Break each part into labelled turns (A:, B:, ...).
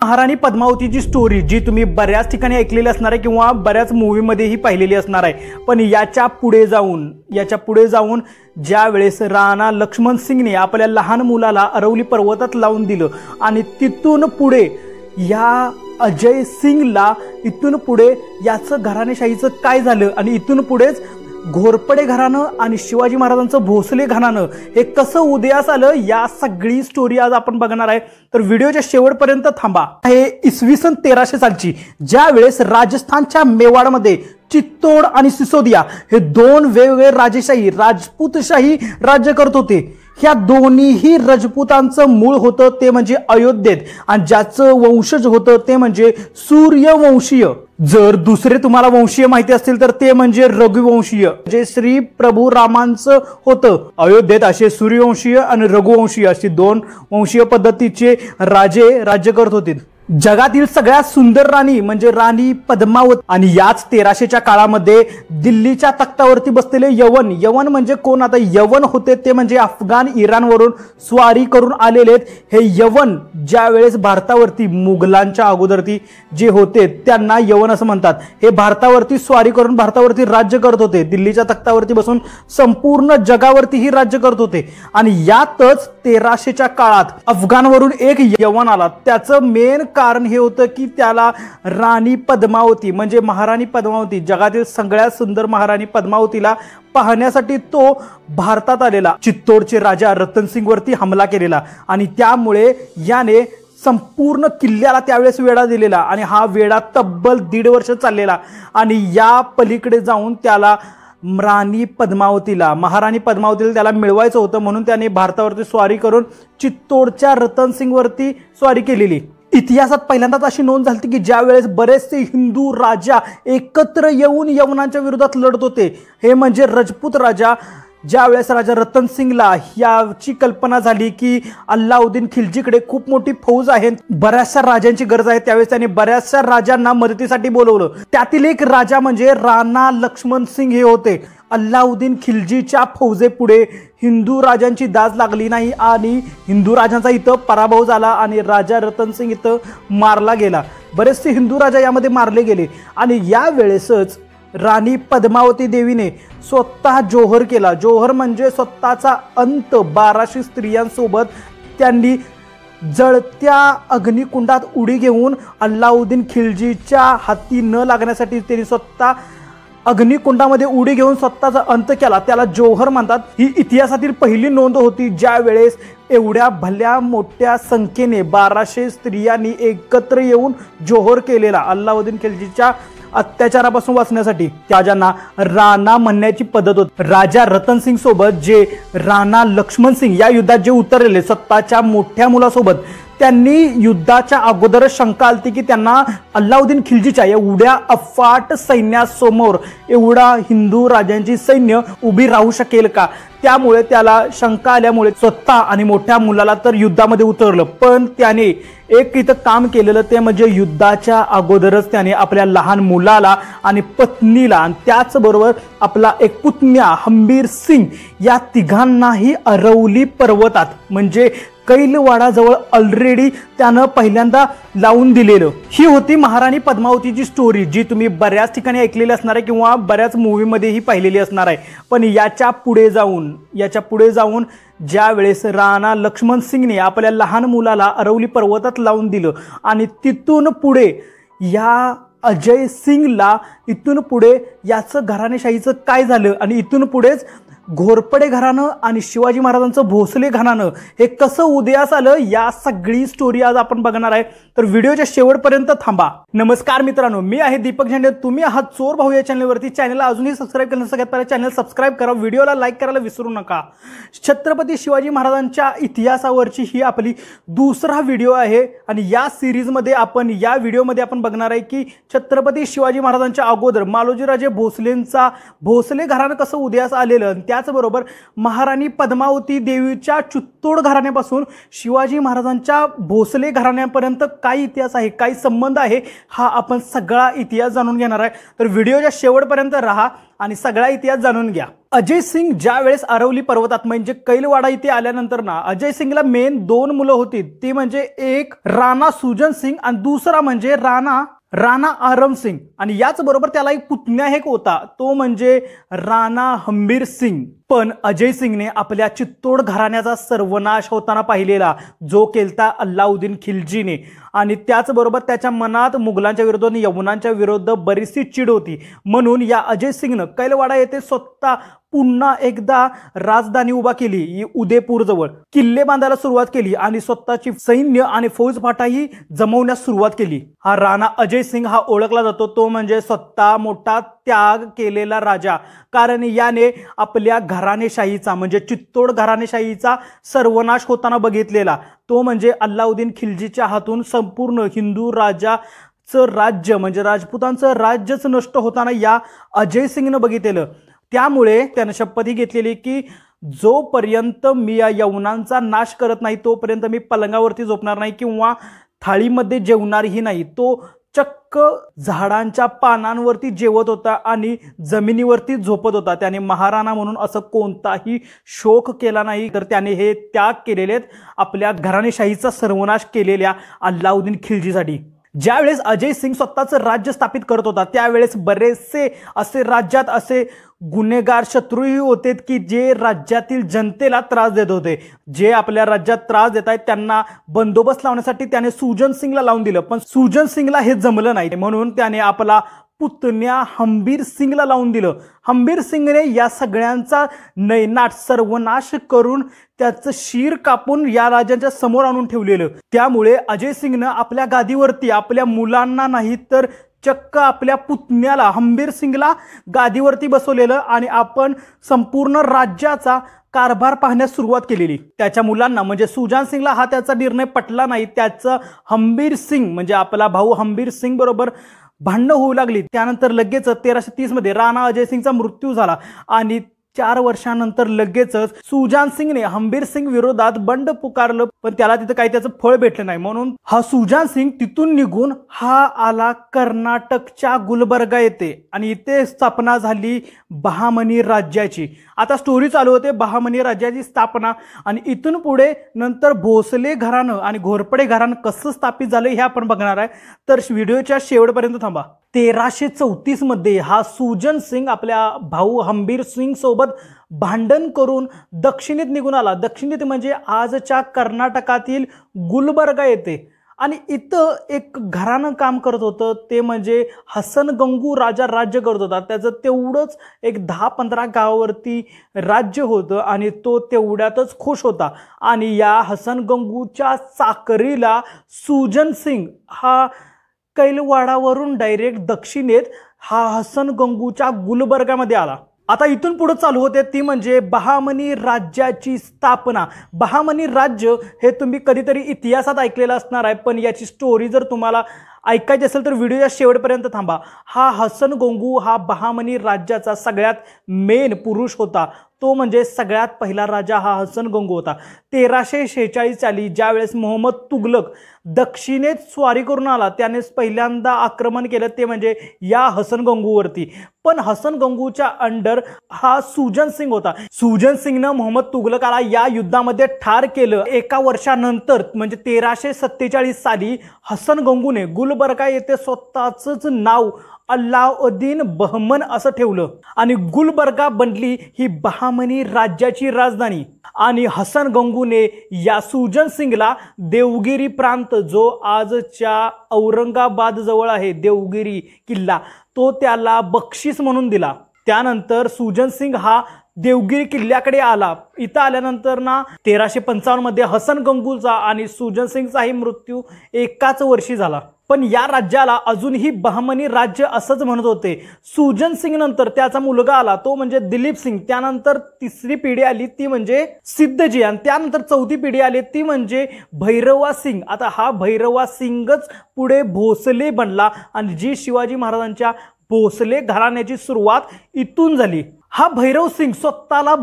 A: महाराणी पद्मावतीची स्टोरी जी तुम्ही बऱ्याच ठिकाणी ऐकलेली असणार आहे किंवा बऱ्याच मूवीमध्येही पाहिलेली असणार आहे, पण याच्या पुढे जाऊन ज्या वेळेस राणा लक्ष्मण सिंगने आपल्या लहान मुलाला अरवली पर्वतात लावून दिलं आणि तिथून पुढे या अजय सिंगला इथून पुढे याचं घराणेशाहीचं काय झालं आणि इथून पुढेच घोरपडे घराणं आणि शिवाजी महाराजांचं भोसले घराणं हे कसं उदयास आलं, या सगळी स्टोरी आज आपण बघणार आहे. तर व्हिडिओच्या शेवटपर्यंत थांबा. हे इसवी सन 1300 सालची ज्या वेळेस राजस्थानच्या मेवाडमध्ये चित्तोड आणि सिसोदिया हे दोन वेगवेगळे राजपूतशाही राज्य करत होते. ह्या दोन्हीही राजपूतांचं मूळ होतं ते म्हणजे अयोध्येत आणि ज्याचं वंशज होतं ते म्हणजे सूर्यवंशीय. जर दुसरे तुम्हाला वंशीय माहिती असतील तर ते म्हणजे रघुवंशीय, जे श्री प्रभू रामांचं होतं. अयोध्येत असे सूर्यवंशीय आणि रघुवंशीय अशी दोन वंशीय पद्धतीचे राजे राज्य करत होते. जगातील सगळ्यात सुंदर राणी म्हणजे राणी पद्मावती. आणि याच 1300च्या काळामध्ये दिल्लीच्या तख्तावरती बसलेले यवन म्हणजे कोण? आता यवन होते ते म्हणजे अफगाण इराणवरून स्वारी करून आलेले. हे यवन ज्या वेळेस भारतावरती मुघलांच्या अगोदरती जे होते त्यांना यवन असं म्हणतात. हे भारतावरती स्वारी करून भारतावरती राज्य करत होते. दिल्लीच्या तख्तावरती बसून संपूर्ण जगावरतीही राज्य करत होते. आणि यातच 1300च्या काळात अफगाणवरून एक यवन आला. त्याचं मेन कारण हे होतं की त्याला राणी पद्मावती म्हणजे महाराणी पद्मावती, जगातील सगळ्यात सुंदर महाराणी पद्मावतीला पाहण्यासाठी तो भारतात आलेला. चित्तोडचे राजा रतनसिंग वरती हमला केलेला आणि त्यामुळे याने संपूर्ण किल्ल्याला त्यावेळेस वेढा दिलेला आणि हा वेढा तब्बल 1.5 वर्ष चाललेला. आणि या पलीकडे जाऊन त्याला महाराणी पद्मावतीला त्याला मिळवायचं होतं, म्हणून त्याने भारतावरती स्वारी करून चित्तोडच्या रतनसिंग वरती स्वारी केलेली. इतिहासात पहिल्यांदाच अशी नोंद झाली की ज्या वेळेस बरेचसे हिंदू राजा एकत्र येऊन यवनांच्या विरोधात लढत होते. हे म्हणजे राजपूत राजा. ज्या वेळेस राजा रतनसिंगला याची कल्पना झाली की अल्लाउद्दीन खिलजीकडे खूप मोठी फौज आहे, बऱ्याचशा राजांची गरज आहे, त्यावेळेस त्याने बऱ्याचशा राजांना मदतीसाठी बोलवलं. त्यातील एक राजा म्हणजे राणा लक्ष्मण सिंग हे होते. अल्लाउद्दीन खिलजीच्या फौजेपुढे हिंदू राजांची दाद लागली नाही आणि हिंदू राजांचा इथं पराभव झाला आणि राजा रतनसिंग इथं मारला गेला. बरेचसे हिंदू राजा यामध्ये मारले गेले. आणि या वेळेसच राणी पद्मावती देवीने स्वतः जोहर केला. जोहर म्हणजे स्वतःचा अंत. 1200 स्त्रियांसोबत त्यांनी जळत्या अग्निकुंडात उडी घेऊन अल्लाउद्दीन खिलजीच्या हाती न लागण्यासाठी त्यांनी स्वतः अग्निकुंडामध्ये उडी घेऊन स्वतःचा अंत केला. त्याला जोहर म्हणतात. ही इतिहासातील पहिली नोंद होती ज्या वेळेस एवढ्या भल्या मोठ्या संख्येने 1200 स्त्रियांनी एकत्र येऊन जोहर केलेला अल्लाउद्दीन खिलजीच्या अत्याचारापासून वाचण्यासाठी. राजांना राणा म्हणण्याची पद्धत होती. राजा रतनसिंग सोबत जे राणा लक्ष्मण सिंग या युद्धात जे उतरलेले स्वतःच्या मोठ्या मुलासोबत, त्यांनी युद्धाच्या अगोदरच शंका आली की त्यांना अल्लाउद्दीन खिलजीच्या एवढ्या अफाट सैन्यासमोर एवढा हिंदू राजांची सैन्य उभी राहू शकेल का. त्यामुळे त्याला शंका आल्यामुळे स्वतः आणि मोठ्या मुलाला तर युद्धामध्ये उतरलं. पण त्याने एक इथं काम केलेलं ते म्हणजे युद्धाच्या अगोदरच त्याने आपल्या लहान मुलाला आणि पत्नीला आणि त्याचबरोबर आपला एक पुतण्या हंबीर सिंग या तिघांनाही अरवली पर्वतात म्हणजे कैलवाडाजवळ ऑलरेडी त्यानं पहिल्यांदा लावून दिलेलं. ही होती महाराणी पद्मावतीची स्टोरी जी तुम्ही बऱ्याच ठिकाणी ऐकलेली असणार आहे किंवा बऱ्याच मूवीमध्येही पाहिलेली असणार आहे. पण याच्या पुढे जाऊन ज्या वेळेस राणा लक्ष्मण सिंगने आपल्या लहान मुलाला अरवली पर्वतात लावून दिलं आणि तिथून पुढे या अजय सिंगला इथून पुढे याचं घराणेशाहीचं काय झालं आणि इथून पुढेच घोरपडे घराणं आणि शिवाजी महाराजांचं भोसले घराणं हे कसं उदयास आलं, या सगळी स्टोरी आज आपण बघणार आहे. तर व्हिडिओच्या शेवटपर्यंत थांबा. नमस्कार मित्रांनो, मी आहे दीपक झेंडे. तुम्ही आहात चोर भाऊ या चॅनलवरती. चॅनलला अजूनही सबस्क्राईब केलं सगळ्यात पहिले चॅनल सबस्क्राईब करा, व्हिडिओला लाईक करायला विसरू नका. छत्रपती शिवाजी महाराजांच्या इतिहासावरची ही आपली दुसरा व्हिडिओ आहे आणि या सिरीजमध्ये या व्हिडिओमध्ये आपण बघणार आहे की छत्रपती शिवाजी महाराजांच्या अगोदर मालोजीराजे भोसलेंचा भोसले घराणं कसं उदयास आलेलं, त्याचबरोबर महाराणी पद्मावती देवीच्या चित्तोड घराण्यापासून शिवाजी महाराजांच्या भोसले घराण्यापर्यंत काय इतिहास आहे, काय संबंध आहे, हा आपण सगळा इतिहास जाणून घेणार आहे। तर व्हिडिओच्या शेवटपर्यंत राहा आणि सगळा इतिहास जाणून घ्या। अजय सिंग ज्या वेळेस अरवली पर्वतात म्हणजे कैलवाडा इथे आल्यानंतर ना अजय सिंगला मेन 2 मुलं होती, ती म्हणजे एक राणा सुजन सिंग आणि दुसरा म्हणजे राणा आरम सिंग, आणि याच बरोबर त्याला एक पुतण्या एक होता, तो म्हणजे राणा हंबीर सिंग। पण अजय सिंगने आपल्या चित्तोड घराण्याचा सर्वनाश होताना पाहिलेला जो केलता अल्लाउद्दीन खिलजीने, आणि त्याचबरोबर त्याच्या मनात मुघलांच्या विरुद्ध आणि यवनांच्या विरुद्ध बरीचशी चिड होती। म्हणून या अजय सिंगनं कैलवाडा येथे स्वतः पुन्हा एकदा राजधानी उभा केली, उदयपूर जवळ किल्ले बांधायला सुरुवात केली आणि स्वतःची सैन्य आणि फौजफाटाही जमवण्यास सुरुवात केली। हा राणा अजय सिंग हा ओळखला जातो तो म्हणजे स्वतः मोठा त्याग केलेला राजा, कारण याने आपल्या घराणेशाहीचा म्हणजे चित्तोड घराणेशाहीचा सर्वनाश होताना बघितलेला, तो म्हणजे अल्लाउद्दीन खिलजीच्या हातून संपूर्ण हिंदू राज्य म्हणजे राजपुतांचं राज्यच नष्ट होताना या अजय सिंगनं बघितलेलं। त्यामुळे त्याने शपथही घेतलेली की जोपर्यंत मी या यवनांचा नाश करत नाही तोपर्यंत मी पलंगावरती झोपणार नाही किंवा थाळीमध्ये जेवणारही नाही। तो चक्क झाडांच्या पानांवरती जेवत होता आणि जमिनीवरती झोपत होता। त्याने महाराणा म्हणून असं कोणताही शोक केला नाही, तर त्याने हे त्याग केलेले आपल्या घराणेशाहीचा सर्वनाश केलेल्या अल्लाउद्दीन खिलजीसाठी। ज्यावेळेस अजय सिंग स्वतःचं राज्य स्थापित करत होता त्यावेळेस बरेचसे असे राज्यात असे गुन्हेगार शत्रूही होते की जे राज्यातील जनतेला त्रास देत होते। जे आपल्या राज्यात त्रास देत आहेत त्यांना बंदोबस्त लावण्यासाठी त्याने सुजन सिंगला लावून दिलं, पण सुजन सिंगला हे जमलं नाही, म्हणून त्याने आपला पुतण्या हंबीर सिंगला लावून दिलं। हंबीर सिंगने या सगळ्यांचा नैनाट सर्वनाश करून त्याचं शीर कापून या राजांच्या समोर आणून ठेवलेलं। त्यामुळे अजय सिंगनं आपल्या गादीवरती आपल्या मुलांना नाही तर चक्क आपल्या पुतण्याला हंबीर सिंगला गादीवरती बसवलेलं आणि आपण संपूर्ण राज्याचा कारभार पाहण्यास सुरुवात केलेली। त्याच्या मुलांना म्हणजे सुजान सिंगला हा त्याचा निर्णय पटला नाही, त्याचं हंबीर सिंग म्हणजे आपला भाऊ हंबीर सिंग बरोबर भांडणं होऊ लागली। त्यानंतर लगेच 1330 मध्ये राणा अजय सिंगचा मृत्यू झाला आणि 4 वर्षांनंतर लगेचच सुजान सिंगने हंबीर सिंग विरोधात बंड पुकारलं, पण त्याला तिथं काही त्याचं फळ भेटलं नाही। म्हणून हा सुजान सिंग तिथून निघून हा आला कर्नाटकच्या गुलबर्गा येथे आणि इथे स्थापना झाली बहामनी राज्याची। आता स्टोरी चालू होते बहामनी राज्याची स्थापना, आणि इथून पुढे नंतर भोसले घराणं आणि घोरपडे घराणं कसं स्थापित झालं हे आपण बघणार आहे, तर व्हिडिओच्या शेवटपर्यंत थांबा। 1334 मध्ये हा सुजन सिंग आपल्या भाऊ हंबीर सिंग सोबत भांडण करून दक्षिणेत निघून आला। दक्षिणेत म्हणजे आजच्या कर्नाटकातील गुलबर्गा येथे, आणि इथं एक घराणं काम करत होतं, ते म्हणजे हसन गंगू राजा राज्य करत होता। त्याचं तेवढंच एक 10-15 गावावरती राज्य होतं आणि तो तेवढ्यातच खुश होता। आणि या हसन गंगूच्या चाकरीला सुजन सिंग हा कैलवाडावरून डायरेक्ट दक्षिणेत हा हसन गंगूच्या गुलबर्गामध्ये आला। आता इथून पुढे चालू होते ती म्हणजे बहामनी राज्याची स्थापना। बहामनी राज्य हे तुम्ही कधीतरी इतिहासात ऐकलेलं असणार आहे, पण याची स्टोरी जर तुम्हाला ऐकायची असेल तर व्हिडिओच्या शेवटपर्यंत थांबा। हा हसन गंगू हा बहामनी राज्याचा सगळ्यात मेन पुरुष होता, तो म्हणजे सगळ्यात पहिला राजा हा हसन गंगू होता। 1346 साली ज्यावेळेस मोहम्मद तुगलक दक्षिणेत स्वारी करून आला त्याने पहिल्यांदा आक्रमण केलं ते म्हणजे या हसन गंगूवरती, पण हसन गंगूच्या अंडर हा सुजन सिंग होता। सुजन सिंगनं मोहम्मद तुगलकाला या युद्धामध्ये ठार केलं। एका वर्षानंतर म्हणजे 1347 साली हसन गंगूने गुलबर्गा येथे स्वतःच नाव अल्लाउद्दीन बहमन असं ठेवलं आणि गुलबर्गा बनली ही बहामनी राज्याची राजधानी। आणि हसन गंगूने या सुजन सिंगला देवगिरी प्रांत जो आजच्या औरंगाबाद जवळ आहे देवगिरी किल्ला, तो त्याला बक्षीस म्हणून दिला। त्यानंतर सुजन सिंग हा देवगिरी किल्ल्याकडे आला। इथं आल्यानंतर ना 1355 मध्ये हसन गंगूचा आणि सुजन सिंगचाही मृत्यू एकाच वर्षी झाला। पण या राज्याला अजूनही बहामनी राज्य असंच म्हणत होते। सुजन सिंग नंतर त्याचा मुलगा आला तो म्हणजे दिलीप सिंग, त्यानंतर 3री पिढी आली ती म्हणजे सिद्धजी, आणि त्यानंतर 4थी पिढी आली ती म्हणजे भैरवा सिंग। आता हा भैरवा सिंगच पुढे भोसले बनला आणि जी शिवाजी महाराजांच्या भोसले घराण्याची सुरुवात इथून झाली। हा भैरव सिंग स्वतःला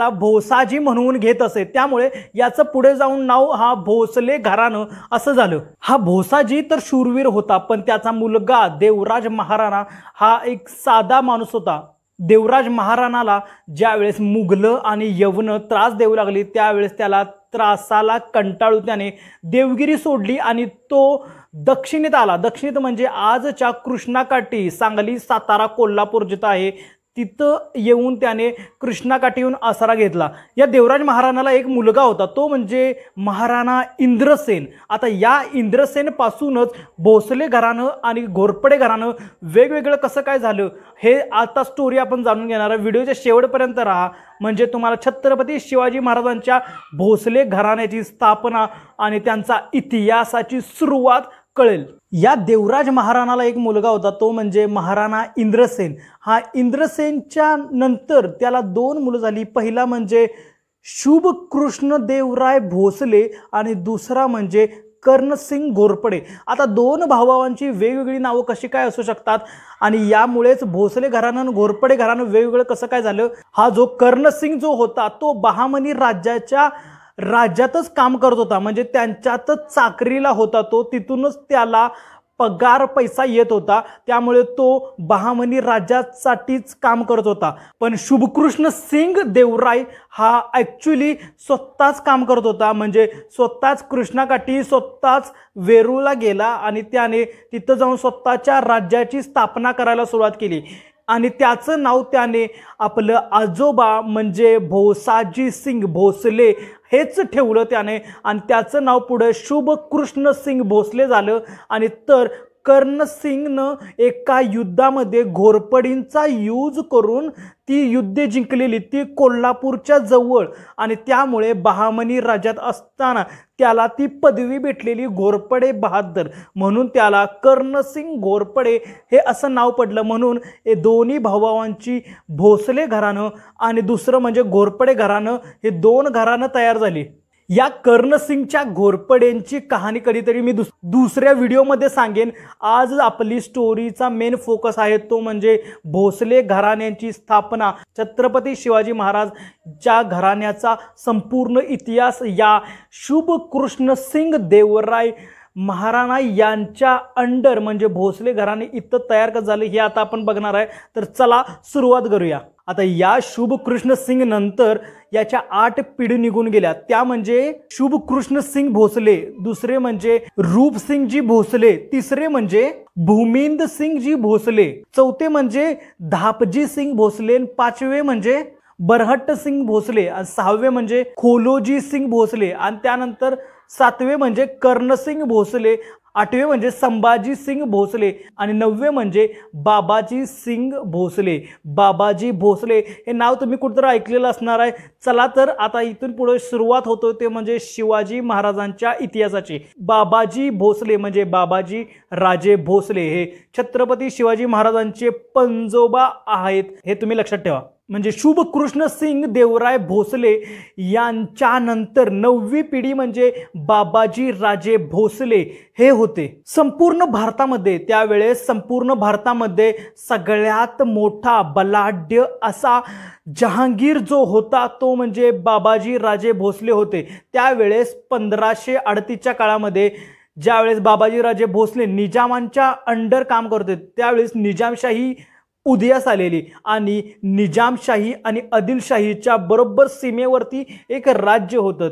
A: भोसाजी म्हणून घेत असे, त्यामुळे याचं पुढे जाऊन नाव हा भोसले घराणं असं झालं। हा भोसाजी तर शूरवीर होता, पण त्याचा मुलगा देवराज महाराणा हा एक साधा माणूस होता। देवराज महाराणाला ज्यावेळेस मुघलं आणि यवन त्रास देऊ लागली, त्यावेळेस त्याला त्रासाला कंटाळून त्याने देवगिरी सोडली आणि तो दक्षिणेत आला। दक्षिणेत म्हणजे आजच्या कृष्णाकाठी, सांगली, सातारा, कोल्हापूर जिथं आहे तिथं येऊन त्याने कृष्णाकाठी येऊन आसरा घेतला। या देवराज महाराणाला एक मुलगा होता, तो म्हणजे महाराणा इंद्रसेन। आता या इंद्रसेन पासूनच भोसले घराणं आणि घोरपडे घराणं वेगवेगळं कसं काय झालं हे आता स्टोरी आपण जाणून घेणार आहे। व्हिडिओच्या शेवटपर्यंत राहा, म्हणजे तुम्हाला छत्रपती शिवाजी महाराजांच्या भोसले घराण्याची स्थापना आणि त्यांचा इतिहासाची सुरुवात कळेल। या देवराज महाराणाला एक मुलगा होता, तो म्हणजे महाराणा इंद्रसेन। हा इंद्रसेनच्या नंतर त्याला 2 मुलं झाली, पहिला म्हणजे शुभ कृष्ण देवराय भोसले आणि दुसरा म्हणजे कर्णसिंग घोरपडे। आता 2 भावांची वेगवेगळी नावं कशी काय असू शकतात आणि यामुळेच भोसले घराणं आणि घोरपडे घराणं वेगवेगळं कसं काय झालं। हा जो कर्णसिंग जो होता तो बहामनी राज्यातच काम करत होता, म्हणजे त्यांच्यातच चाकरीला होता तो, तिथूनच त्याला पगार पैसा येत होता, त्यामुळे तो बहामनी राज्यासाठीच काम करत होता। पण शुभकृष्ण सिंग देवराय हा ॲक्च्युली स्वतःच काम करत होता, म्हणजे स्वतःच कृष्णाकाठी स्वतःच वेरूळला गेला आणि त्याने तिथं जाऊन स्वतःच्या राज्याची स्थापना करायला सुरुवात केली आणि त्याचं नाव त्याने आपलं आजोबा म्हणजे भोसाजी सिंग भोसले हेच ठेवलं त्याने आणि त्याचं नाव पुढे शुभ कृष्ण सिंग भोसले झालं। आणि तर कर्णसिंगनं एका युद्धामध्ये घोरपडींचा यूज करून ती युद्धे जिंकलेली, ती कोल्हापूरच्या जवळ, आणि त्यामुळे बहामनी राज्यात असताना त्याला ती पदवी भेटलेली घोरपडे बहादर, म्हणून त्याला कर्णसिंग घोरपडे हे असं नाव पडलं। म्हणून हे दोन्ही भावांची भोसले घराणं आणि दुसरं म्हणजे घोरपडे घराणं हे 2 घराणं तयार झाली। या कर्णसिंगच्या घोरपडेंची कहाणी कधीतरी मी दुसऱ्या व्हिडिओमध्ये सांगेन। आज आपली स्टोरीचा मेन फोकस आहे तो म्हणजे भोसले घराण्याची स्थापना, छत्रपती शिवाजी महाराजच्या घराण्याचा संपूर्ण इतिहास या शुभ कृष्ण सिंग देवराय महाराणा यांच्या अंडर म्हणजे भोसले घराणे इथं तयार कसं झालं हे आता आपण बघणार आहे। तर चला सुरुवात करूया। आता या शुभ कृष्ण सिंग नंतर याच्या 8 पिढी निघून गेल्या, त्या म्हणजे शुभ कृष्ण सिंग भोसले, दुसरे म्हणजे रूपसिंगजी भोसले, तिसरे म्हणजे भूमिंद सिंगजी भोसले, चौथे म्हणजे धापजी सिंग भोसले, 5वे म्हणजे बरहट्ट सिंग भोसले आणि 6वे म्हणजे खोलोजी सिंग भोसले आणि त्यानंतर 7वे म्हणजे कर्णसिंग भोसले, 8वे म्हणजे संभाजी सिंग भोसले आणि 9वे म्हणजे बाबाजी सिंग भोसले। बाबाजी भोसले हे नाव तुम्ही कुठेतरी ऐकलेलं असणार आहे। चला तर आता इथून पुढे सुरुवात होतो ते म्हणजे शिवाजी महाराजांच्या इतिहासाची। बाबाजी भोसले म्हणजे बाबाजी राजे भोसले हे छत्रपती शिवाजी महाराजांचे पंजोबा आहेत, हे तुम्ही लक्षात ठेवा। म्हणजे शुभ कृष्ण सिंग देवराय भोसले यांच्यानंतर 9वी पिढी म्हणजे बाबाजी राजे भोसले हे होते। संपूर्ण भारतामध्ये त्यावेळेस संपूर्ण भारतामध्ये सगळ्यात मोठा बलाढ्य असा जहांगीर जो होता तो म्हणजे बाबाजी राजे भोसले होते। त्यावेळेस 1538च्या काळामध्ये ज्यावेळेस बाबाजी राजे भोसले निजामांच्या अंडर काम करत होते, त्यावेळेस निजामशाही उदयास आलेली आणि निजामशाही आणि आदिलशाहीच्या बरोबर सीमेवरती एक राज्य होतं,